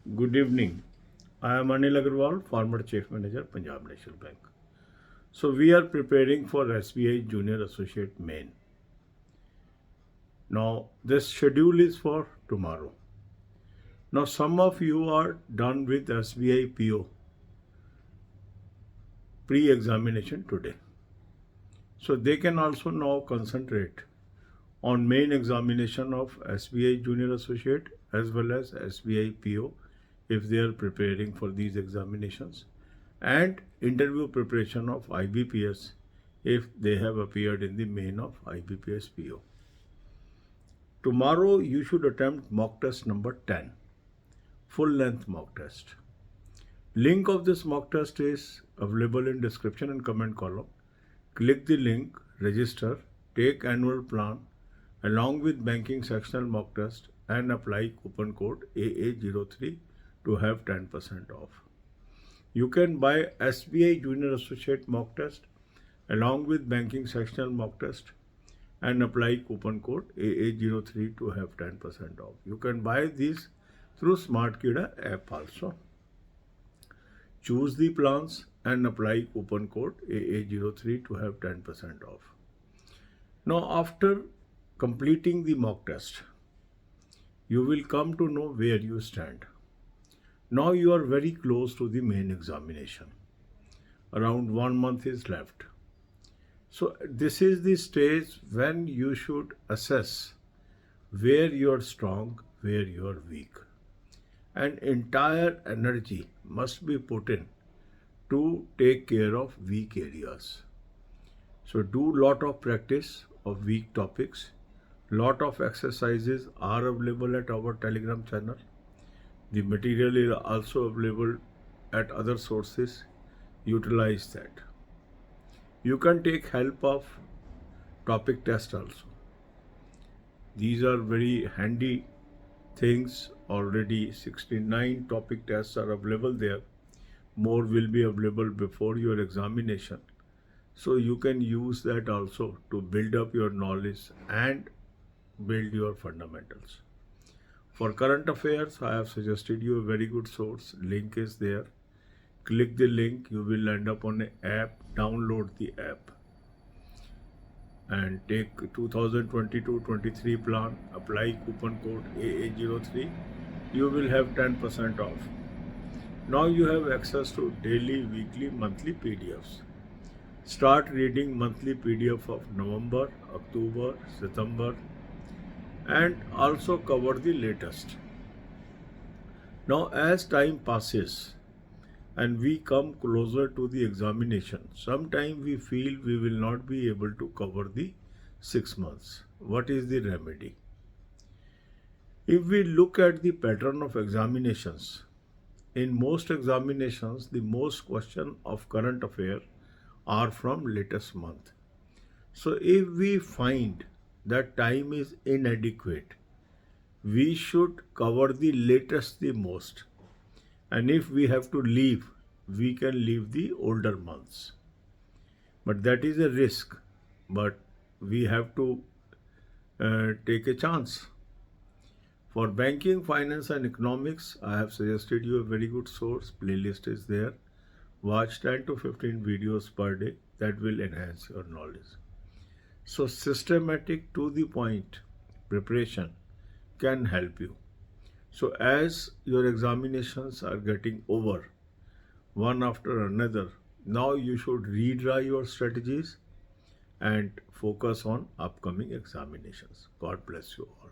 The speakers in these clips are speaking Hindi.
Good evening. I am Anil Agarwal, former Chief Manager, Punjab National Bank. So we are preparing for SBI Junior Associate Main. Now this schedule is for tomorrow. Now some of you are done with SBI PO pre-examination today. So they can also now concentrate on main examination of SBI Junior Associate as well as SBI PO if they are preparing for these examinations, and interview preparation of IBPS if they have appeared in the main of IBPS PO. Tomorrow you should attempt mock test number 10, full length mock test. Link of this mock test is available in description and comment column. Click the link, register, take annual plan along with banking sectional mock test and apply coupon code AA03 to have 10% off. You can buy SBI Junior Associate mock test along with banking sectional mock test and apply coupon code AA03 to have 10% off. You can buy these through SmartKida app also. Choose the plans and apply coupon code AA03 to have 10% off. Now after completing the mock test, you will come to know where you stand. Now you are very close to the main examination. Around 1 month is left. So this is the stage when you should assess where you are strong, where you are weak. And entire energy must be put in to take care of weak areas. So do lot of practice of weak topics. Lot of exercises are available at our Telegram channel. The material is also available at other sources. Utilize that. You can take help of topic test also. These are very handy things. Already 69 topic tests are available there. More will be available before your examination. So you can use that also to build up your knowledge and build your fundamentals. For current affairs, I have suggested you a very good source. Link is there. Click the link. You will end up on an app. Download the app and take 2022-23 plan. Apply coupon code AA03. You will have 10% off. Now you have access to daily, weekly, monthly PDFs. Start reading monthly PDF of November, October, September, and also cover the latest. Now as time passes and we come closer to the examination, sometimes we feel we will not be able to cover the 6 months. What is the remedy? If we look at the pattern of examinations, in most examinations, the most question of current affair are from latest month. So if we find that time is inadequate, we should cover the latest the most. And if we have to leave, we can leave the older months. But that is a risk. But we have to take a chance. For banking, finance and economics, I have suggested you a very good source. Playlist is there. Watch 10 to 15 videos per day. That will enhance your knowledge. So systematic to the point preparation can help you. So as your examinations are getting over, one after another, now you should redraw your strategies and focus on upcoming examinations. God bless you all.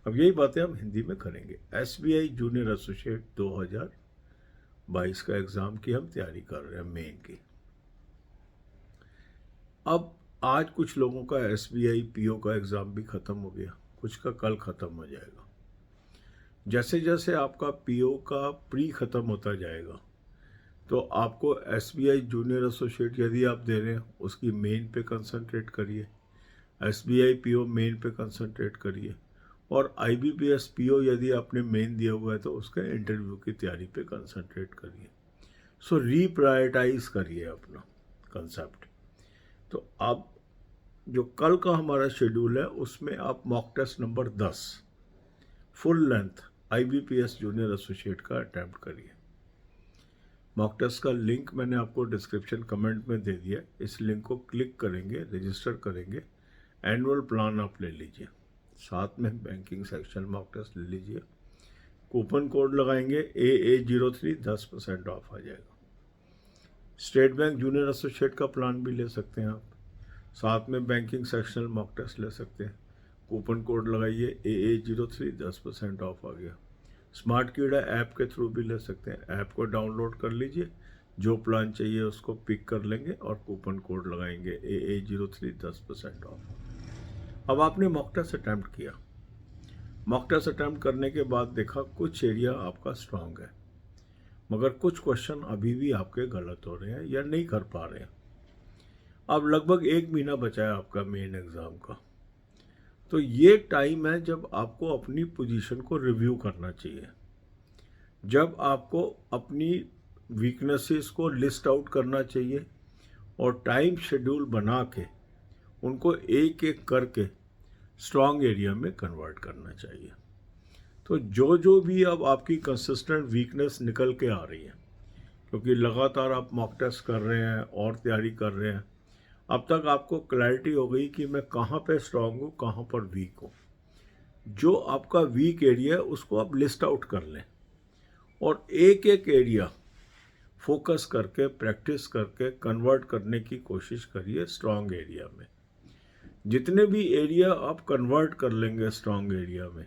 अब यही बातें हम हिंदी में करेंगे. SBI जूनियर एसोसिएट 2022 का एग्ज़ाम की हम तैयारी कर रहे हैं, मेन की. अब आज कुछ लोगों का SBI PO का एग्ज़ाम भी ख़त्म हो गया, कुछ का कल ख़त्म हो जाएगा. जैसे जैसे आपका PO का प्री ख़त्म होता जाएगा, तो आपको SBI जूनियर एसोसिएट यदि आप दे रहे हैं उसकी मेन पे कंसंट्रेट करिए, SBI PO मेन पे कंसंट्रेट करिए, और IBPS PO यदि आपने मेन दिया हुआ है तो उसका इंटरव्यू की तैयारी पे कंसंट्रेट करिए. सो रीप्रायोरिटाइज करिए अपना कंसेप्ट. तो अब जो कल का हमारा शेड्यूल है उसमें आप mock test number 10 full length IBPS junior associate का अटैम्प्ट करिए। मॉक टेस्ट का लिंक मैंने आपको डिस्क्रिप्शन कमेंट में दे दिया। इस लिंक को क्लिक करेंगे, रजिस्टर करेंगे, एनुअल प्लान आप ले लीजिए, साथ में बैंकिंग सेक्शन मॉक टेस्ट ले लीजिए। कूपन कोड लगाएंगे AA03, 10% ऑफ आ जाएगा। स्टेट बैंक जूनियर एसोसिएट का प्लान भी ले सकते हैं आप, साथ में बैंकिंग सेक्शनल मॉक टेस्ट ले सकते हैं। कूपन कोड लगाइए AA03, 10% ऑफ आ गया। स्मार्ट कीड़ा ऐप के थ्रू भी ले सकते हैं। ऐप को डाउनलोड कर लीजिए, जो प्लान चाहिए उसको पिक कर लेंगे और कूपन कोड लगाएंगे AA03, 10% ऑफ। अब आपने मॉक टेस्ट अटैम्प्ट किया। मॉक टेस्ट अटैम्प्ट करने के बाद देखा कुछ एरिया आपका स्ट्रांग है, मगर कुछ क्वेश्चन अभी भी आपके गलत हो रहे हैं या नहीं कर पा रहे हैं। अब लगभग 1 महीना बचा है आपका मेन एग्ज़ाम का, तो ये टाइम है जब आपको अपनी पोजीशन को रिव्यू करना चाहिए, जब आपको अपनी वीकनेसेस को लिस्ट आउट करना चाहिए और टाइम शेड्यूल बना के उनको एक एक करके स्ट्रॉन्ग एरिया में कन्वर्ट करना चाहिए। तो जो भी अब आपकी कंसिस्टेंट वीकनेस निकल के आ रही है, क्योंकि लगातार आप मॉक टेस्ट कर रहे हैं और तैयारी कर रहे हैं, अब तक आपको क्लैरिटी हो गई कि मैं कहाँ पे स्ट्रांग हूँ, कहाँ पर वीक हूँ। जो आपका वीक एरिया है उसको आप लिस्ट आउट कर लें और एक एक एरिया फोकस करके प्रैक्टिस करके कन्वर्ट करने की कोशिश करिए स्ट्रांग एरिया में। जितने भी एरिया आप कन्वर्ट कर लेंगे स्ट्रांग एरिया में,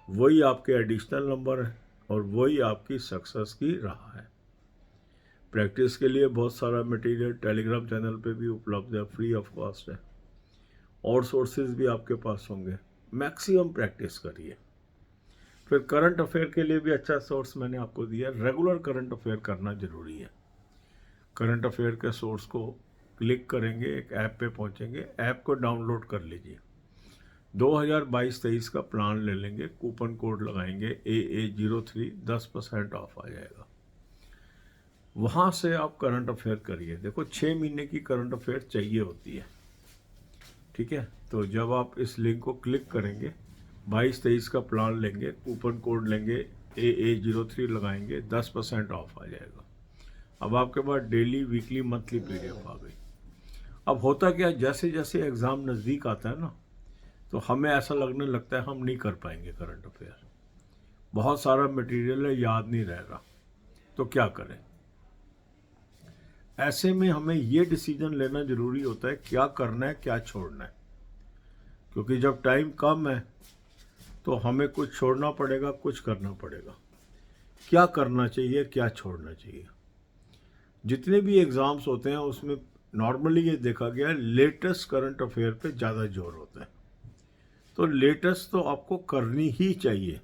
वही आपके एडिशनल नंबर है और वही आपकी सक्सेस की राह है। प्रैक्टिस के लिए बहुत सारा मटेरियल टेलीग्राम चैनल पे भी उपलब्ध है, फ्री ऑफ कॉस्ट है, और सोर्सेज भी आपके पास होंगे। मैक्सिमम प्रैक्टिस करिए। फिर करंट अफेयर के लिए भी अच्छा सोर्स मैंने आपको दिया। रेगुलर करंट अफेयर करना ज़रूरी है। करंट अफेयर के सोर्स को क्लिक करेंगे, एक ऐप पे पहुंचेंगे, ऐप को डाउनलोड कर लीजिए। 2022-23 का प्लान ले लेंगे, कूपन कोड लगाएंगे AA03, 10% ऑफ आ जाएगा। वहाँ से आप करंट अफेयर करिए। देखो 6 महीने की करंट अफेयर चाहिए होती है, ठीक है। तो जब आप इस लिंक को क्लिक करेंगे, 22-23 का प्लान लेंगे, कूपन कोड लेंगे AA03 लगाएंगे, 10% ऑफ आ जाएगा। अब आपके पास डेली, वीकली, मंथली PDF आ गई। अब होता क्या, जैसे जैसे एग्ज़ाम नज़दीक आता है ना, तो हमें ऐसा लगने लगता है हम नहीं कर पाएंगे करंट अफेयर, बहुत सारा मटेरियल है, याद नहीं रहेगा, तो क्या करें। ऐसे में हमें ये डिसीजन लेना ज़रूरी होता है, क्या करना है, क्या छोड़ना है। क्योंकि जब टाइम कम है तो हमें कुछ छोड़ना पड़ेगा, कुछ करना पड़ेगा। क्या करना चाहिए, क्या छोड़ना चाहिए। जितने भी एग्ज़ाम्स होते हैं उसमें नॉर्मली ये देखा गया है लेटेस्ट करंट अफेयर पे ज़्यादा जोर होता है। तो लेटेस्ट तो आपको करनी ही चाहिए।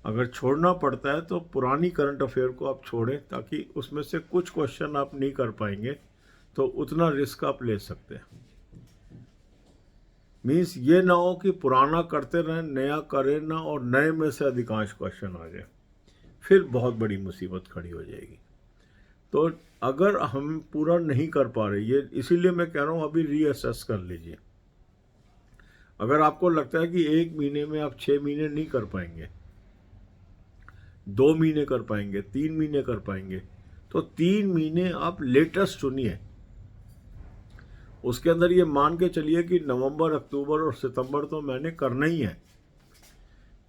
अगर छोड़ना पड़ता है तो पुरानी करंट अफेयर को आप छोड़ें, ताकि उसमें से कुछ क्वेश्चन आप नहीं कर पाएंगे तो उतना रिस्क आप ले सकते हैं। मीन्स ये ना हो कि पुराना करते रहें, नया करें ना, और नए में से अधिकांश क्वेश्चन आ जाए, फिर बहुत बड़ी मुसीबत खड़ी हो जाएगी। तो अगर हम पूरा नहीं कर पा रहे, ये इसीलिए मैं कह रहा हूँ अभी रीअसेस कर लीजिए। अगर आपको लगता है कि 1 महीने में आप 6 महीने नहीं कर पाएंगे, 2 महीने कर पाएंगे, 3 महीने कर पाएंगे, तो 3 महीने आप लेटेस्ट चुनिए। उसके अंदर ये मान के चलिए कि नवंबर, अक्टूबर और सितंबर तो मैंने करना ही है।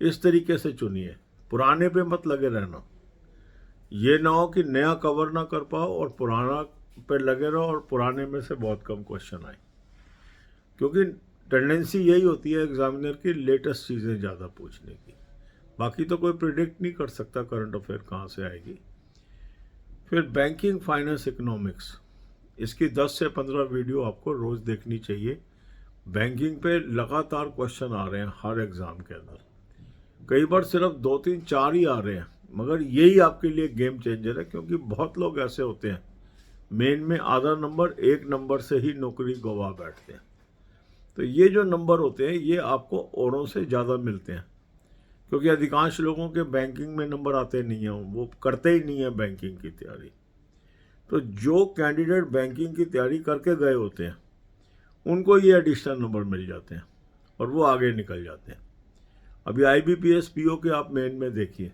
इस तरीके से चुनिए, पुराने पे मत लगे रहना। ये ना हो कि नया कवर ना कर पाओ और पुराना पे लगे रहो और पुराने में से बहुत कम क्वेश्चन आए। क्योंकि टेंडेंसी यही होती है एग्जामिनर की, लेटेस्ट चीज़ें ज़्यादा पूछने की। बाकी तो कोई प्रिडिक्ट नहीं कर सकता करंट अफेयर कहाँ से आएगी। फिर बैंकिंग, फाइनेंस, इकोनॉमिक्स, इसकी 10 से 15 वीडियो आपको रोज़ देखनी चाहिए। बैंकिंग पे लगातार क्वेश्चन आ रहे हैं हर एग्ज़ाम के अंदर, कई बार सिर्फ 2, 3, 4 ही आ रहे हैं, मगर यही आपके लिए गेम चेंजर है। क्योंकि बहुत लोग ऐसे होते हैं मेन में आधा नंबर, 1 नंबर से ही नौकरी गवा बैठते हैं। तो ये जो नंबर होते हैं ये आपको औरों से ज़्यादा मिलते हैं, क्योंकि अधिकांश लोगों के बैंकिंग में नंबर आते नहीं हैं, वो करते ही नहीं है बैंकिंग की तैयारी। तो जो कैंडिडेट बैंकिंग की तैयारी करके गए होते हैं उनको ये एडिशनल नंबर मिल जाते हैं और वो आगे निकल जाते हैं। अभी IBPS PO के आप मेन में देखिए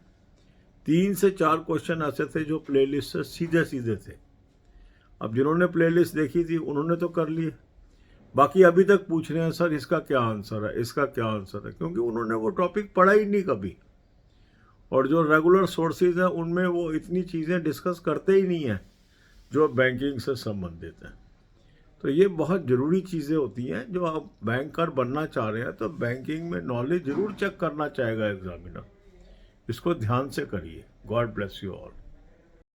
3 से 4 क्वेश्चन ऐसे थे जो प्लेलिस्ट से सीधे सीधे थे। अब जिन्होंने प्लेलिस्ट देखी थी उन्होंने तो कर लिए, बाकी अभी तक पूछ रहे हैं सर इसका क्या आंसर है, इसका क्या आंसर है, क्योंकि उन्होंने वो टॉपिक पढ़ा ही नहीं कभी। और जो रेगुलर सोर्सेज हैं उनमें वो इतनी चीज़ें डिस्कस करते ही नहीं हैं जो बैंकिंग से संबंधित हैं। तो ये बहुत ज़रूरी चीज़ें होती हैं। जो आप बैंकर बनना चाह रहे हैं तो बैंकिंग में नॉलेज ज़रूर चेक करना चाहेगा एग्जामिनर, इसको ध्यान से करिए। God bless you all.